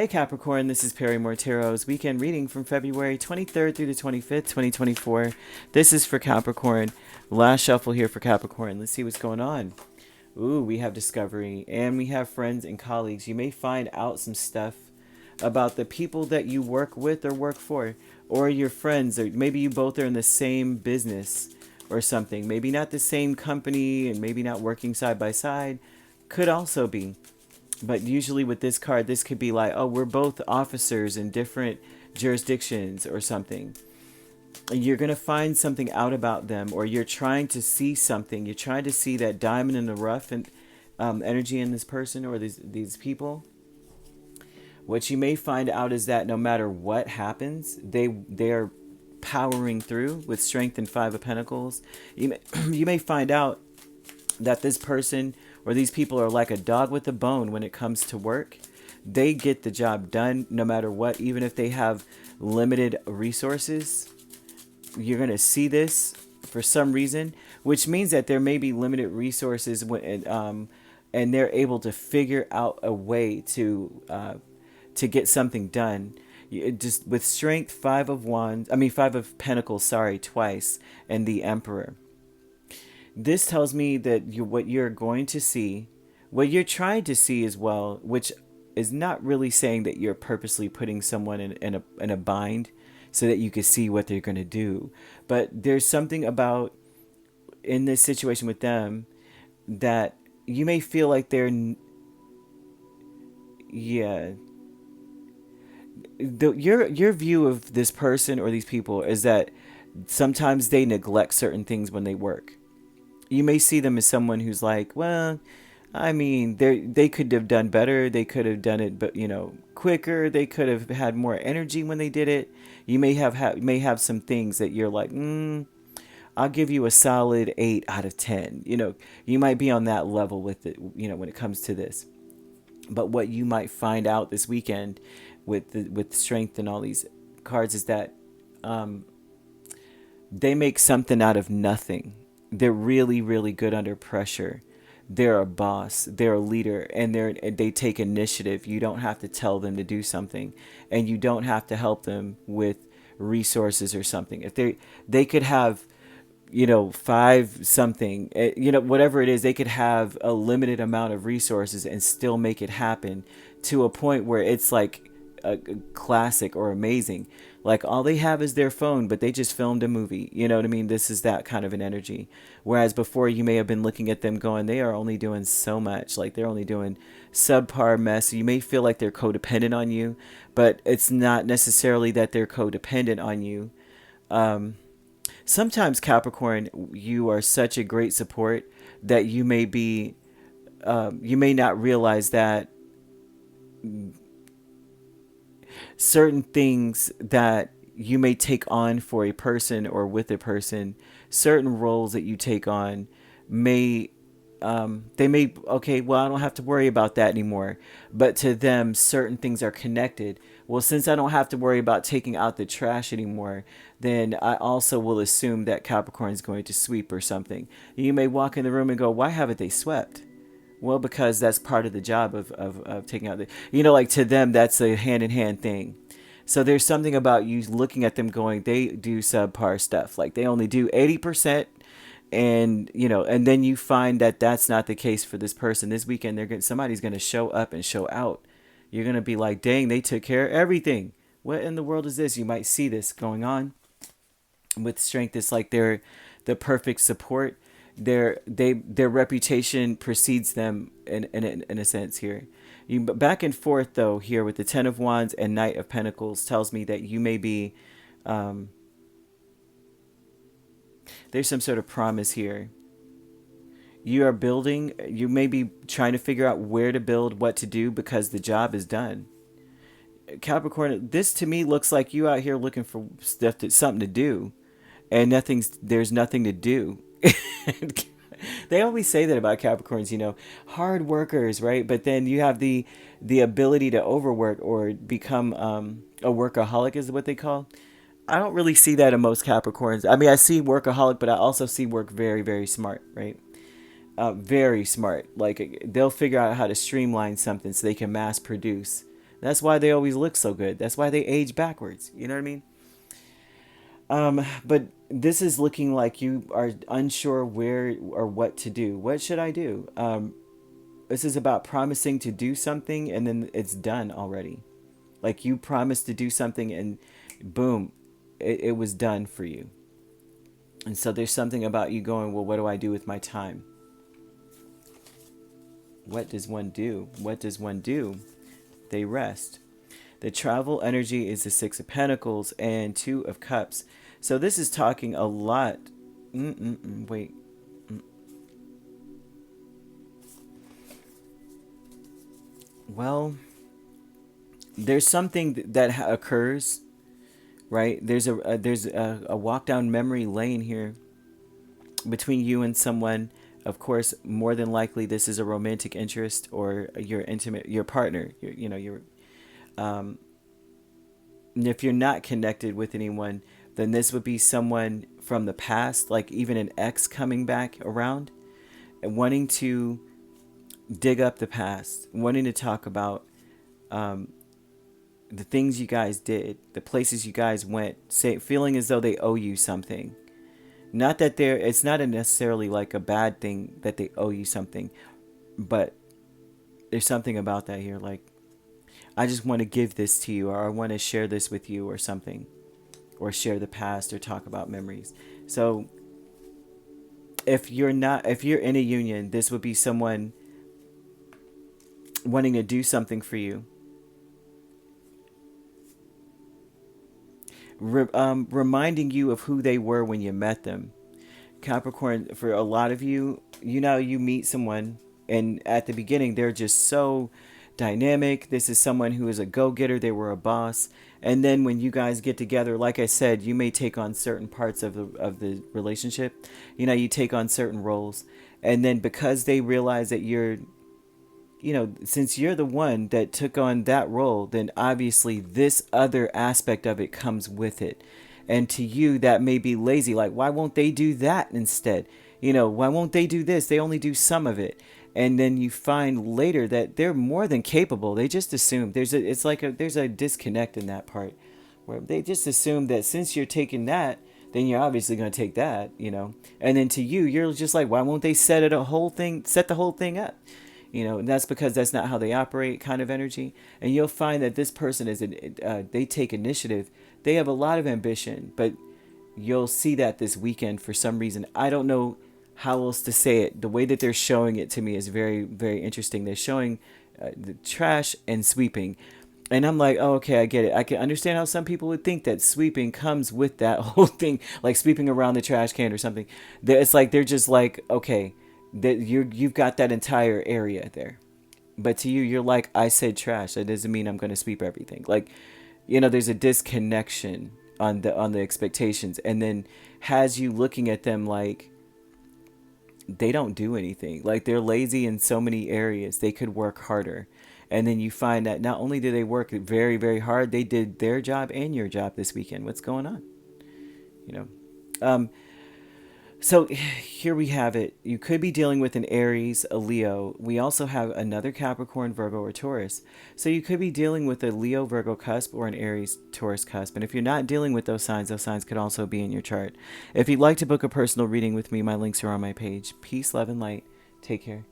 Hey Capricorn, this is Perrymore Tarot's weekend reading from February 23rd through the 25th, 2024. This is for Capricorn. Last shuffle here for Capricorn. Let's see what's going on. Ooh, we have discovery and we have friends and colleagues. You may find out some stuff about the people that you work with or work for, or your friends, or maybe you both are in the same business or something. Maybe not the same company and maybe not working side by side. Could also be. But usually with this card, this could be like, oh, we're both officers in different jurisdictions or something. You're going to find something out about them, or you're trying to see something. You're trying to see that diamond in the rough and energy in this person or these people. What you may find out is that no matter what happens, they're powering through with strength and Five of Pentacles. You may find out that this person or these people are like a dog with a bone when it comes to work. They get the job done no matter what, even if they have limited resources. You're going to see this for some reason, which means that there may be limited resources and they're able to figure out a way to get something done. Just with strength, Five of Pentacles, twice, and the Emperor. This tells me that what you're going to see, what you're trying to see as well, which is not really saying that you're purposely putting someone in a bind so that you can see what they're going to do. But there's something about in this situation with them that you may feel like your view of this person or these people is that sometimes they neglect certain things when they work. You may see them as someone who's like, well, I mean, they could have done better. They could have done it, but quicker. They could have had more energy when they did it. You may have some things that you're like, I'll give you a solid 8 out of 10. You might be on that level with it. When it comes to this, but what you might find out this weekend with strength and all these cards is that they make something out of nothing. They're really, really good under pressure. They're a boss. They're a leader, and they take initiative. You don't have to tell them to do something, and you don't have to help them with resources or something. If they could have, five something, whatever it is, they could have a limited amount of resources and still make it happen to a point where it's like a classic or amazing. Like all they have is their phone, but they just filmed a movie. You know what I mean? This is that kind of an energy. Whereas before you may have been looking at them going, they are only doing so much. Like they're only doing subpar mess. You may feel like they're codependent on you, but it's not necessarily that they're codependent on you. Sometimes Capricorn, you are such a great support that you may not realize that certain things that you may take on for a person or with a person, certain roles that you take on okay, well, I don't have to worry about that anymore. But to them, certain things are connected. Well, since I don't have to worry about taking out the trash anymore, then I also will assume that Capricorn is going to sweep or something. You may walk in the room and go, why haven't they swept? Well, because that's part of the job of taking out like to them, that's a hand-in-hand thing. So there's something about you looking at them going, they do subpar stuff. Like they only do 80%. And, and then you find that that's not the case for this person. This weekend, somebody's going to show up and show out. You're going to be like, dang, they took care of everything. What in the world is this? You might see this going on with strength. It's like they're the perfect support. Their reputation precedes them in a sense here. Back and forth though here with the Ten of Wands and Knight of Pentacles tells me that you may be there's some sort of promise here. You are building. You may be trying to figure out where to build, what to do, because the job is done. Capricorn, this to me looks like you out here looking for something to do, and there's nothing to do. They always say that about Capricorns, hard workers, right? But then you have the ability to overwork or become a workaholic is what they call. I don't really see that in most Capricorns. I mean, I see workaholic, but I also see work very, very smart, right? Very smart. Like they'll figure out how to streamline something so they can mass produce That's why they always look so good. That's why they age backwards. You know what I mean? But this is looking like you are unsure where or what to do. What should I do? This is about promising to do something and then it's done already. Like you promised to do something and boom, it was done for you. And so there's something about you going, well, what do I do with my time? What does one do? What does one do? They rest. The travel energy is the Six of Pentacles and Two of Cups. So this is talking a lot. Wait. Well, there's something that occurs, right? There's a walk down memory lane here between you and someone. Of course, more than likely, this is a romantic interest or your partner. If you're not connected with anyone, then this would be someone from the past, like even an ex coming back around and wanting to dig up the past, wanting to talk about the things you guys did, the places you guys went, feeling as though they owe you something. Not that it's not necessarily like a bad thing that they owe you something, but there's something about that here. Like, I just want to give this to you, or I want to share this with you or something, or share the past or talk about memories. So if you're in a union, this would be someone wanting to do something for you. Reminding you of who they were when you met them. Capricorn, for a lot of you, you meet someone and at the beginning they're just so dynamic. This is someone who is a go-getter. They were a boss. And then when you guys get together, like I said, you may take on certain parts of the relationship. You take on certain roles. And then because they realize that since you're the one that took on that role, then obviously this other aspect of it comes with it. And to you, that may be lazy. Like, why won't they do that instead? Why won't they do this? They only do some of it. And then you find later that they're more than capable. They just assume there's a disconnect in that part where they just assume that since you're taking that, then you're obviously going to take that, And then to you, you're just like, why won't they set the whole thing up? And that's because that's not how they operate, kind of energy. And you'll find that this person they take initiative. They have a lot of ambition, but you'll see that this weekend for some reason. I don't know how else to say it. The way that they're showing it to me is very, very interesting. They're showing the trash and sweeping. And I'm like, oh, okay, I get it. I can understand how some people would think that sweeping comes with that whole thing, like sweeping around the trash can or something. It's like they're just like, okay, that you've got that entire area there. But to you, you're like, I said trash. That doesn't mean I'm going to sweep everything. Like, there's a disconnection on the expectations, and then has you looking at them like they don't do anything. Like, they're lazy in so many areas. They could work harder. And then you find that not only did they work very, very hard, they did their job and your job this weekend. What's going on? So here we have it. You could be dealing with an Aries, a Leo. We also have another Capricorn, Virgo, or Taurus. So you could be dealing with a Leo, Virgo cusp or an Aries, Taurus cusp. And if you're not dealing with those signs could also be in your chart. If you'd like to book a personal reading with me, my links are on my page. Peace, love, and light. Take care.